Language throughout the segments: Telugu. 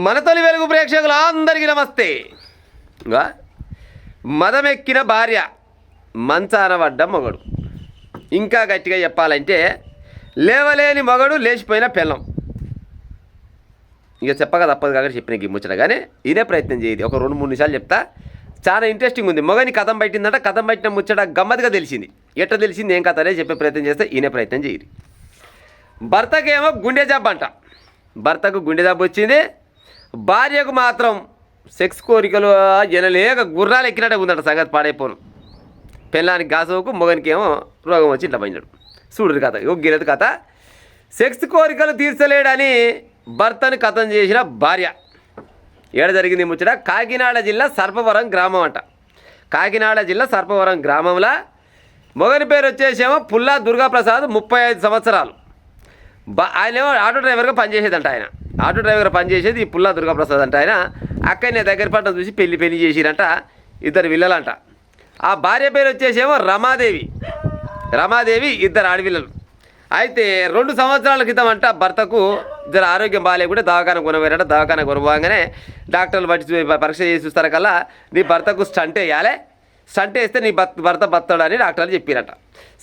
మన తొలి వెలుగు ప్రేక్షకులు అందరికీ నమస్తే. ఇంకా మదమెక్కిన భార్య మంచాన పడ్డ మొగడు, ఇంకా గట్టిగా చెప్పాలంటే లేవలేని మొగడు లేచిపోయిన పెళ్ళం. ఇక చెప్పక తప్పదు కాబట్టి చెప్పిన ముచ్చట, కానీ ఇదే ప్రయత్నం చేయదు. ఒక 2-3 నిమిషాలు చెప్తా, చాలా ఇంట్రెస్టింగ్ ఉంది. మొగని కథం పట్టిందంట. కథం పట్టిన ముచ్చట గమ్మత్తుగా తెలిసింది. ఎట్లా తెలిసింది ఏం కథ అనేది చెప్పే ప్రయత్నం చేస్తే ఈయన ప్రయత్నం చేయదు. భర్తకేమో గుండె జబ్బు అంట. భర్తకు గుండె జబ్బు వచ్చింది. భార్యకు మాత్రం సెక్స్ కోరికలు జనలేక గుర్రాలు ఎక్కినట్టే ఉందట. సంగతి పాడైపోను. పెళ్ళానికి గాసోకు, మొగనికి ఏమో రోగం వచ్చి ఇట్లా పోయినాడు. చూడు కథ, గిరది కథ. సెక్స్ కోరికలు తీర్చలేడని భర్తను కథం చేసిన భార్య. ఏడ జరిగింది ముచ్చట? కాకినాడ జిల్లా సర్పవరం గ్రామం అంట. కాకినాడ జిల్లా సర్పవరం గ్రామంలో మొగని పేరు వచ్చేసేమో పుల్లా దుర్గాప్రసాద్, 35 సంవత్సరాలు. ఆయన ఏమో ఆటో డ్రైవర్గా పనిచేసేదంట. ఆయన ఆటో డ్రైవర్గా పనిచేసేది ఈ పుల్లా దుర్గాప్రసాద్ అంట. ఆయన అక్కడనే దగ్గర పట్ల చూసి పెళ్లి చేసిరంట. 2 పిల్లలంట. ఆ భార్య పేరు వచ్చేసేమో రమాదేవి. 2 ఆడపిల్లలు. అయితే 2 సంవత్సరాల క్రితం అంట భర్తకు జర ఆరోగ్యం బాగాలేకుంటే దవాఖాన కొనవేరట. దవాఖాన కొనబోగానే డాక్టర్లు బట్టి పరీక్ష చేసి చూస్తారు కల్లా నీ భర్తకు స్టంట్ వేయాలి, స్టంట్ వేస్తే నీ భర్త బతాడని డాక్టర్లు చెప్పారట.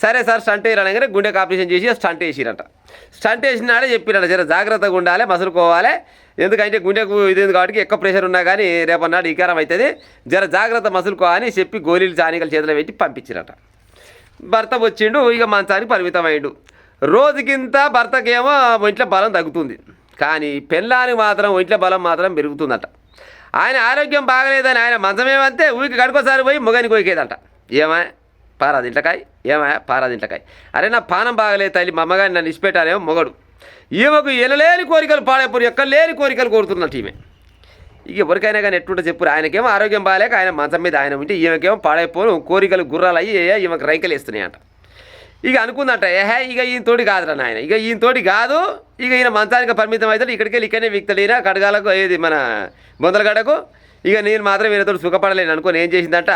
సరే సార్ స్టంట్ వేయరనగానే గుండెకి ఆపరేషన్ చేసి స్టంట్ వేసిరట. స్టంట్ వేసినాడే చెప్పిరట, జర జాగ్రత్తగా ఉండాలి, మసులుకోవాలి, ఎందుకంటే గుండెకు ఇది కాబట్టి ఎక్కువ ప్రెషర్ ఉన్నా కానీ రేపన్నాడు వికారం అవుతుంది, జర జాగ్రత్త మసులుకోవాలని చెప్పి గోళీలు చానికలు చేతిలో పెట్టి పంపించిరట. భర్త వచ్చిండు, ఇక మంచానికి పరిమితమైండు. రోజుకింత భర్తకేమో ఒంట్లో బలం తగ్గుతుంది, కానీ పెళ్ళానికి మాత్రం ఒంట్లో బలం మాత్రం పెరుగుతుందట. ఆయన ఆరోగ్యం బాగలేదని ఆయన మంచమేమంతే ఊరికి గడుకోసారి పోయి మొగని కోయికేదంట. ఏమాయ పారాదింటకాయ, ఏమాయ పారాదింటకాయ, అరే నా పానం బాగలేదు తల్లి, మా అమ్మగారిని నన్ను ఇచ్చిపెట్టాలేమో మొగడు. ఈమెకు ఎనలేని కోరికలు పాడైపోరు, ఎక్కడ లేని కోరికలు కోరుతున్నట్టు ఈమె. ఇక ఎవరికైనా కానీ ఎట్టుంటే చెప్పురు. ఆయనకేమో ఆరోగ్యం బాగాలేక ఆయన మంచం మీద ఆయన ఉంటే ఈమెకేమో పాడైపోను కోరికలు గుర్రాలు అయ్యి ఈమెకు రైకలు వేస్తున్నాయంట. ఇక అనుకుందంట, ఇక ఈయనతోటి కాదురా నాయన, ఇక ఈయనతోటి కాదు, ఇక ఈయన మంచానికి పరిమితం అవుతాడు, ఇక్కడినే విక్తాడు ఈయన కడగాలకు, ఏది మన బొందలగడకు. ఇక నేను మాత్రం ఈయనతో సుఖపడలేను అనుకొని ఏం చేసిందంట,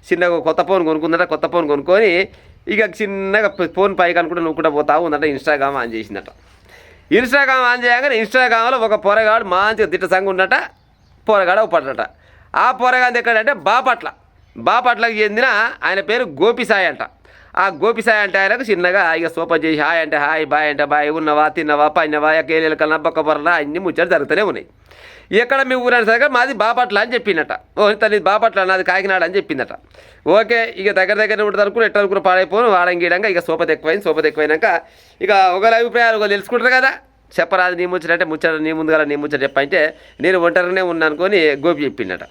చిన్నగా కొత్త ఫోన్ కొనుక్కుందట. కొత్త ఫోన్ కొనుక్కొని ఇక చిన్నగా ఫోన్ పైకి అనుకుంటే నువ్వుకుంటా పోతా ఉందంట. ఇన్స్టాగ్రామ్ ఆన్ చేసిందట. ఇన్స్టాగ్రామ్ ఆన్ చేయగానే ఇన్స్టాగ్రామ్లో ఒక పోరగాడు మంచిగా దిట్ట సంగు ఉన్నట. పోరగాడు పడ్డట. ఆ పోరగాడు ఎక్కడంటే బాపట్లకు చెందిన ఆయన పేరు గోపిసాయి అంట. ఆ గోపిసాయి అంటే ఆయనకు చిన్నగా ఇక సోప చేసి హాయ్ అంటే హాయ్, బాయ్ అంటే బాయ్, ఉన్నవా తిన్నవా పైనవా, కేలీల కన్నా బొక్క పొరలా అన్ని ముచ్చట్లు జరుగుతూనే ఉన్నాయి. ఎక్కడ మీ ఊరని సరిగ్గా మాది బాపట్ల అని చెప్పిందట. తల్లి బాపట్ల నాది కాకినాడ అని చెప్పిందట. ఓకే, ఇక దగ్గర ఉంటుంది అనుకుని ఎట్ట అనుకుని పాడైపోను వాడంగీయడంగా ఇక సోపత ఎక్కువైనాక ఇక ఒకరి అభిప్రాయాలు ఒకరు తెలుసుకుంటారు కదా. చెప్పరాదు నీ ముచ్చట అంటే ముచ్చట నీ ముందు కదా నీ ముచ్చట చెప్పంటే నేను ఒంటరిగానే ఉన్నా అనుకొని గోపి చెప్పిందట.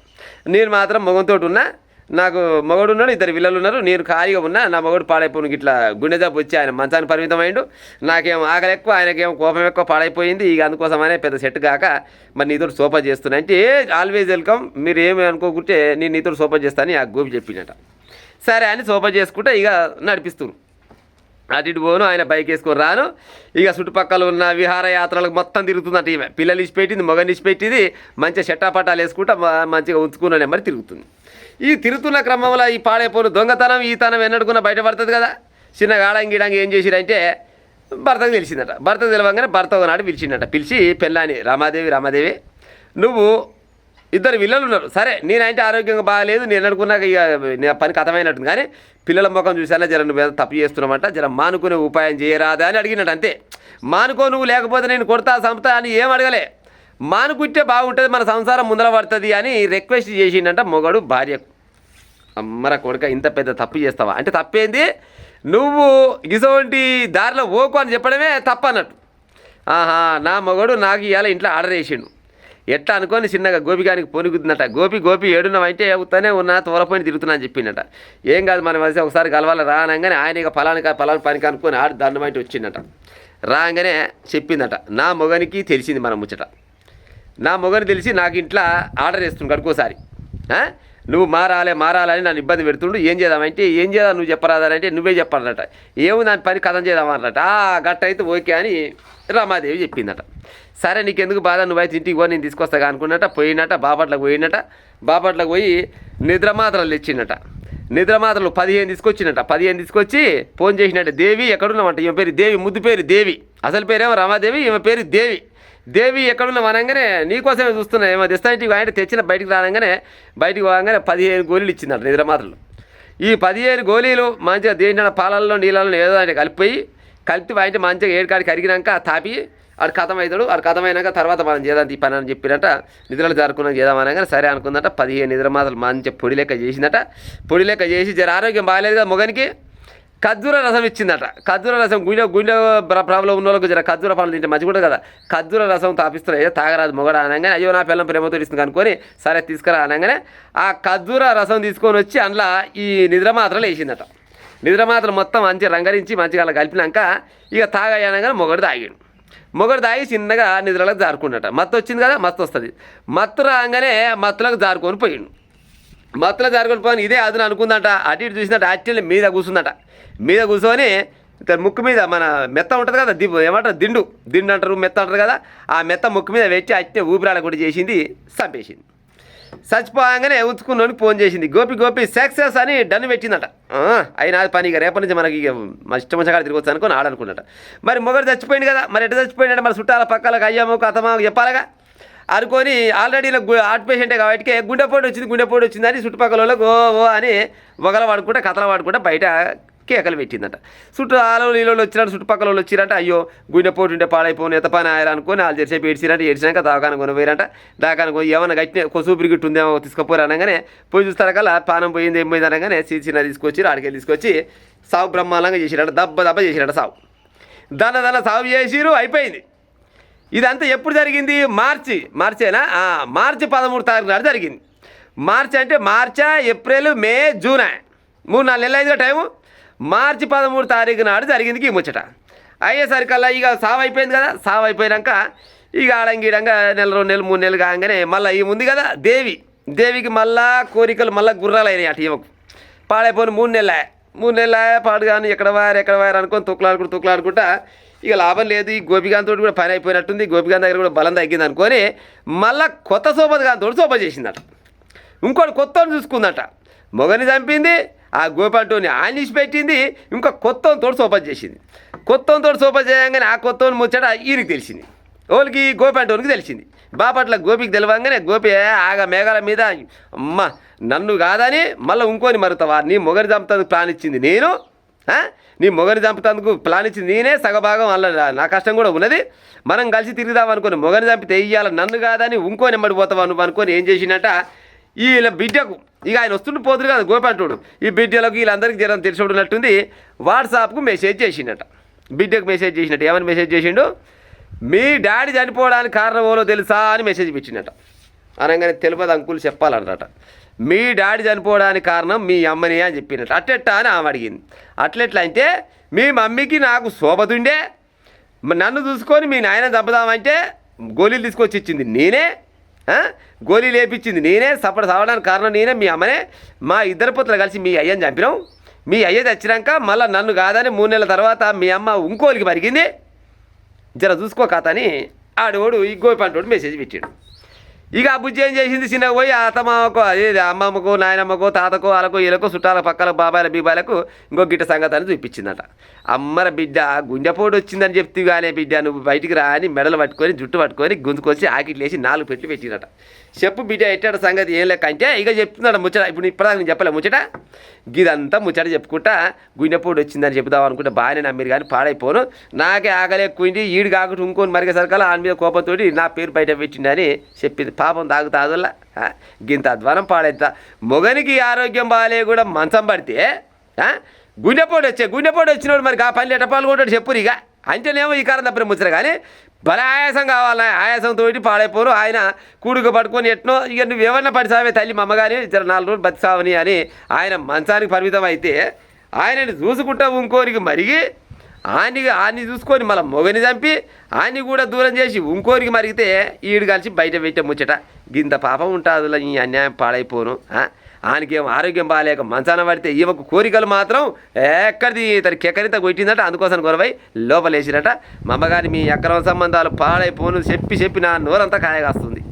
నేను మాత్రం మొగంతో ఉన్నా, నాకు మొగడు ఉన్నాడు, 2 పిల్లలు ఉన్నారు, నేను ఖాళీగా ఉన్నా, నా మొగడు పాడైపోను ఇట్లా గుండె జబ్బు వచ్చి ఆయన మంచానికి పరిమితమైండు, నాకేమో ఆకలి ఎక్కువ, ఆయనకేమో కోపం ఎక్కువ, పాడైపోయింది. ఇక అందుకోసమనే పెద్ద సెట్ కాక మరి నీతో సోపా చేస్తున్నా అంటే ఆల్వేజ్ వెల్కమ్, మీరు ఏమి అనుకోకుంటే నేను నీతో సోపా చేస్తానని ఆ గోపి చెప్పిందట. సరే అని సోపా చేసుకుంటే ఇక నడిపిస్తున్నారు. అటు ఇటు పోను, ఆయన బైక్ వేసుకొని రాను. ఇక చుట్టుపక్కల ఉన్న విహారయాత్రలకు మొత్తం తిరుగుతుందంట. ఈమె పిల్లలు ఇచ్చిపెట్టింది, మొగని ఇచ్చిపెట్టింది, మంచిగా చెట్టాపట్టాలు వేసుకుంటా మంచిగా ఉంచుకున్న నెంబర్ తిరుగుతుంది. ఈ తిరుగుతున్న క్రమంలో ఈ పాడైపోను దొంగతనం ఈతనం ఎన్నడుకున్న బయటపడుతుంది కదా. చిన్నగా ఆడంగిడంగా ఏం చేసిరంటే భర్తకు తెలిసిందట. భర్తకు తెలియగానే భర్త ఒకనాడు పిలిచిందట. పిలిచి పెళ్ళాని రామాదేవి నువ్వు 2 పిల్లలు ఉన్నారు, సరే నేనంటే ఆరోగ్యంగా బాగాలేదు, నేను అనుకున్నాక ఇక పని కథమైనట్టుంది, కానీ పిల్లల ముఖం చూసానా జర నువ్వు తప్పు చేస్తున్నామంట, జర మానుకునే ఉపాయం చేయరాదా అని అడిగినట్టు. అంతే, మానుకో నువ్వు, లేకపోతే నేను కొడతా సంస్థ అని ఏం అడగలే. మానుకుంటే బాగుంటుంది, మన సంసారం ముందర పడుతుంది అని రిక్వెస్ట్ చేసిండంట మొగడు భార్యకు. అమ్మర కొడుక ఇంత పెద్ద తప్పు చేస్తావా అంటే, తప్పేంది నువ్వు ఇటువంటి దారిలో ఓకు అని చెప్పడమే తప్పు అన్నట్టు. ఆహా, నా మొగడు నాకు ఇవాళ ఇంట్లో ఆర్డర్ చేసిండు ఎట్లా అనుకొని చిన్నగా గోపిగానికి పొనుగుతుందట. గోపి ఏడున్నామంటే అవుతానే ఉన్నా తోలపోయి తిరుగుతున్నా అని చెప్పిందట. ఏం కాదు మన మధ్య ఒకసారి కలవాలి రానంగానే ఆయన ఇక పలాని పనికి అనుకొని ఆడు దండమంటే వచ్చిందట. రాగానే చెప్పిందట, నా మొగనికి తెలిసింది మన ముచ్చట, నా మొగని తెలిసి నాకు ఇంట్లో ఆర్డర్ చేస్తుంది కడుకోసారి, నువ్వు మారాలని నన్ను ఇబ్బంది పెడుతుండు, ఏం చేద్దామంటే ఏం చేద్దాం నువ్వు చెప్పరాదంటే నువ్వే చెప్పాలట. ఏమో దాని పని కథం చేద్దామన్నట. గట్ట అయితే ఓకే అని రమాదేవి చెప్పిందట. సరే నీకెందుకు బాధ, నువ్వైతే ఇంటికి పో, నేను తీసుకొస్తాగా అనుకున్నట. పోయినట బాపట్లకు పోయి నిద్రమాత్రలు తెచ్చిందట. నిద్రమాత్రలు 15 తీసుకొచ్చినట. 15 తీసుకొచ్చి ఫోన్ చేసినట్ట. దేవి ఎక్కడున్నామంట. ఈమె పేరు దేవి, ముద్దు పేరు దేవి, అసలు పేరేమో రమాదేవి, ఈమె పేరు దేవి. దేవి ఎక్కడున్నావు అనగానే నీకోసమే చూస్తున్నా ఏమో తెస్తాంటి ఆయన తెచ్చిన బయటికి రాగానే బయటికి పోగానే 15 గోళీలు ఇచ్చిందట నిద్ర మాత్రలు. ఈ 15 గోళీలు మంచిగా దేని పాలల్లో నీళ్ళలో ఏదో అంటే కలిపి వాయింటే మంచిగా ఏడుకాడికి కరిగినాక తాపి ఆడు కథం అవుతాడు. ఆడు కథం అయినాక తర్వాత మనం చేద్దాం ఈ పని అని చెప్పినట్ట నిద్రలు జరుపుకున్నాం చేద్దాం అనగానే సరే అనుకుందట. 15 నిద్ర మాత్రలు మంచిగా పొడి లెక్క చేసిందట. పొడి లెక్క చేసి జర ఆరోగ్యం బాగాలేదు కదా మొగనికి ఖర్జూర రసం ఇచ్చిందట. ఖర్జూర రసం గుండె ప్రాబ్లం ఉన్న వాళ్ళకి జర ఖర్జూర పండ్లు తింటే మంచిగా ఉంటుంది కదా. ఖర్జూర రసం తాపిస్తున్నాయి తాగరాదు మొగడ అనగానే అయ్యో నా పిల్లం ప్రేమతో ఇస్తుంది అనుకొని సరే తీసుకురా అనగానే ఆ ఖర్జూర రసం తీసుకొని వచ్చి అందులో ఈ నిద్ర మాత్రలు వేసిందట. నిద్ర మాత్రం మొత్తం మంచిగా రంగరించి మంచిగా అలా కలిపినాక ఇక తాగనగానే మొగడు తాగాడు. మొగడు తాగి చిన్నగా నిద్రలకు జారుకున్నట. మత్తు వచ్చింది కదా మత్తు వస్తుంది. మత్తు రాగానే మత్తులకు జారుకొని పోయిండు. మత్తులో జారుకొని పోయి ఇదే అదును అనుకుందట. అటు ఇటు చూసినట్టు యాక్చువల్లీ మీద కూర్చుందట. మీద కూర్చొని ముక్కు మీద మన మెత్త ఉంటుంది కదా ఏమంటారు దిండు అంటారు మెత్త అంటారు కదా. ఆ మెత్త ముక్కు మీద పెట్టి అట్టే ఊపిరాడ కూడా చేసింది చంపేసింది. చచ్చిపోగానే ఉంచుకున్నోనికి ఫోన్ చేసింది. గోపి సక్సెస్ అని డన్ను పెట్టిందట. అయినా పని ఇక రేపటి నుంచి మనకి ఇక మన ఇష్టం వచ్చాక తిరగొచ్చు అనుకుని ఆడనుకున్నట. మరి మొగడు చచ్చిపోయింది కదా. మరి ఎట్లా చచ్చిపోయిందంటే మన చుట్టాల పక్కలకు అయ్యామో కథమో చెప్పాలగా అనుకొని ఆల్రెడీ హార్ట్ పేషెంటే కాబట్టి గుండెపోటు వచ్చింది అని చుట్టుపక్కల వాళ్ళకు ఓ అని ఒకల వాడుకుంటే కథలు వాడుకుంటే బయట కేకలు పెట్టిందట. చుట్టూ ఆలో నీళ్ళు వచ్చినట్టు చుట్టుపక్కల వాళ్ళు వచ్చిరంటే అయ్యో గుండెపోటు ఉంటే పాడైపోను ఎంత పని ఆయన అనుకుని వాళ్ళు చేసేపు ఏడ్చినాక దాకాన కొని పోయారంట. దాకాన కొని ఏమన్నా గట్టిన కొసూపిరి గిట్టు ఉందేమో తీసుకుపోరు అనగానే పోయి చూస్తారు కల్లా పానం పోయింది ఏం పోయింది అనగానే చిన్న తీసుకొచ్చి ఆడికెళ్ళి తీసుకొచ్చి సాగు బ్రహ్మాండంగా చేసిరట. దెబ్బ చేసిరట సాగు. దాన్న సాగు చేసిరు అయిపోయింది. ఇదంతా ఎప్పుడు జరిగింది? మార్చేనా మార్చి 13 తారీఖు నాడు జరిగింది. మార్చి అంటే మార్చా ఏప్రిల్ మే జూన్ 3-4 నెలలు అయిందిగా టైము. మార్చి 13 తారీఖు నాడు జరిగింది ఈ ముచ్చట. అయ్యేసరికల్లా ఇక సావు అయిపోయింది కదా. సావు అయిపోయాక ఇక ఆడంగీడంగా 1 నెల 2 నెలలు 3 నెలలు కాగానే మళ్ళీ ఈ ఉంది కదా దేవికి మళ్ళా కోరికలు మళ్ళీ గుర్రాలు అయినాయి అటు ఈమెకు. పాడైపోయిన 3 నెలల పాడు కానీ ఎక్కడ వారు అనుకొని తొక్కులాడుకుంటా ఇక లాభం లేదు. ఈ గోపికాంతో కూడా పని అయిపోయినట్టుంది. గోపికాంత్ దగ్గర కూడా బలం తగ్గింది అనుకొని మళ్ళీ కొత్త సోపతికాంతో సోప చేసిందట. ఇంకోటి కొత్తని చూసుకుందట. మొగని చంపింది ఆ గోపంటోని ఆనిష్ పెట్టింది. ఇంకా కొత్తతో సోప చేసింది. కొత్తతో సోప చేయగానే ఆ కొత్తని ముచ్చట ఈయనకి తెలిసింది. వాళ్ళకి గోపంటోనికి తెలిసింది. బాపట్ల గోపికి తెలియగానే గోపి ఆగా మేఘాల మీద అమ్మ నన్ను కాదని మళ్ళీ ఇంకోని మరుతావా నీ మొగని చంపుతానికి ప్లాన్ ఇచ్చింది నేను. నీ మొగని చంపుతందుకు ప్లాన్ ఇచ్చింది నేనే. సగభాగం అలా నా కష్టం కూడా ఉన్నది. మనం కలిసి తిరుగుదాం అనుకుని మొగని చంపితే ఇయ్యాల నన్ను కాదని ఇంకోని ఎమ్మడిపోతావు నువ్వు అనుకొని ఏం చేసినట్ట వీళ్ళ బిడ్డకు ఇక ఆయన వస్తుంటే పోతురు కదా గోపంటుడు ఈ బిడ్డలకు వీళ్ళందరికీ జరం తెలిసినట్టుంది. వాట్సాప్కు మెసేజ్ చేసిండట. బిడ్డకు మెసేజ్ చేసినట్టు ఏమని మెసేజ్ చేసిండు? మీ డాడీ చనిపోవడానికి కారణం ఎవరో తెలుసా అని మెసేజ్ పెట్టినట్ట. అనగానే తెలియదు అంకులు చెప్పాలన్నట. మీ డాడీ చనిపోవడానికి కారణం మీ అమ్మని అని చెప్పినట్టు. అట్లెట్టా అని ఆమె అడిగింది. అట్లెట్లా అంటే మీ మమ్మీకి నాకు శోభతుండే నన్ను చూసుకొని మీ నాయన చంపుదామంటే గోళీలు తీసుకొచ్చి ఇచ్చింది నేనే. గోళీలు వేపించింది నేనే. సపడ సావడానికి కారణం నేనే. మీ అమ్మనే. మా ఇద్దరు పుత్రులు కలిసి మీ అయ్యని చంపినాం. మీ అయ్య తెచ్చినాక మళ్ళీ నన్ను కాదని 3 నెలల తర్వాత మీ అమ్మ ఇంకోలికి మరిగింది. జర చూసుకో కథ అని ఆడోడు ఈ గోపంటోడు మెసేజ్ పెట్టాడు. ఇక ఆ బుజ్జి ఏం చేసింది? చిన్నగా పోయి అత్తమ్మకు అదే అమ్మమ్మకు నాయనమ్మకు తాతకు వాళ్ళకు వీళ్ళకు చుట్టాల పక్కల బాబాయిల బీబాయిలకు ఇంకో గిట్ట సంగతాన్ని చూపించిందట. అమ్మర బిడ్డ గుండెపోటు వచ్చిందని చెప్తే కానీ బిడ్డ నువ్వు బయటికి రా అని మెడలు పట్టుకొని జుట్టు పట్టుకొని గుంజుకొచ్చి ఆకిట్లేసి 4 పెట్లు పెట్టినట. చెప్పు బిడ్డ ఎట్టాడ సంగతి ఏం లెక్క అంటే ఇక చెప్తున్నాడు ముచ్చట. ఇప్పుడు ఇప్పటిదాకా నేను చెప్పలే ముచ్చట. ఇదంతా ముచ్చట చెప్పుకుంటా గుండెపోటు వచ్చిందని చెప్దాం అనుకుంటే బాగానే నమ్మిరు కానీ పాడైపోను. నాకే ఆకలి ఎక్కువైంది. ఈడు కాకుండా ఇంకొని మరిగేసరికల్లా ఆయన మీద కోపంతో నా పేరు బయట పెట్టిండని చెప్పింది. పాపం తాగుతాదుల్లా గింత అధ్వానం పాడైతా. మొగనికి ఆరోగ్యం బాగాలే కూడా మంచం పడితే గుండెపోటు వచ్చినోడు మరి ఆ పని ఎట్ట పాల్గొంటాడు చెప్పురు. ఇక అంటేనేమో ఈ కారం తప్పని ముచ్చట కానీ భలే ఆయాసం కావాలి. ఆయాసంతో పాడైపోరు. ఆయన కూడుకు పట్టుకొని ఎట్నో ఇక నువ్వేమన్నా పడిసావే తల్లి మా అమ్మగాని జర 4 రోజులు బతిసావని అని ఆయన మంచానికి పరిమితం అయితే ఆయనని చూసుకుంటా ఇంకోరికి మరిగి ఆయన్ని చూసుకొని మళ్ళీ మొగని చంపి ఆయన్ని కూడా దూరం చేసి ఇంకోరికి మరిగితే ఈడు కలిసి బయట పెట్టే ముచ్చట. గింత పాపం ఉంటుంది ఈ అన్యాయం పాడైపోను. ఆయనకేం ఆరోగ్యం బాగాలేక మంచాన పడితే ఈమెకు కోరికలు మాత్రం ఎక్కడిది తనకి ఎక్కడింత కొట్టిందట. అందుకోసం గొడవై లోపలేసిరట. మా అమ్మగారి మీ అక్రమ సంబంధాలు పాడైపోను చెప్పి నా నోరంతా కాయగాస్తుంది.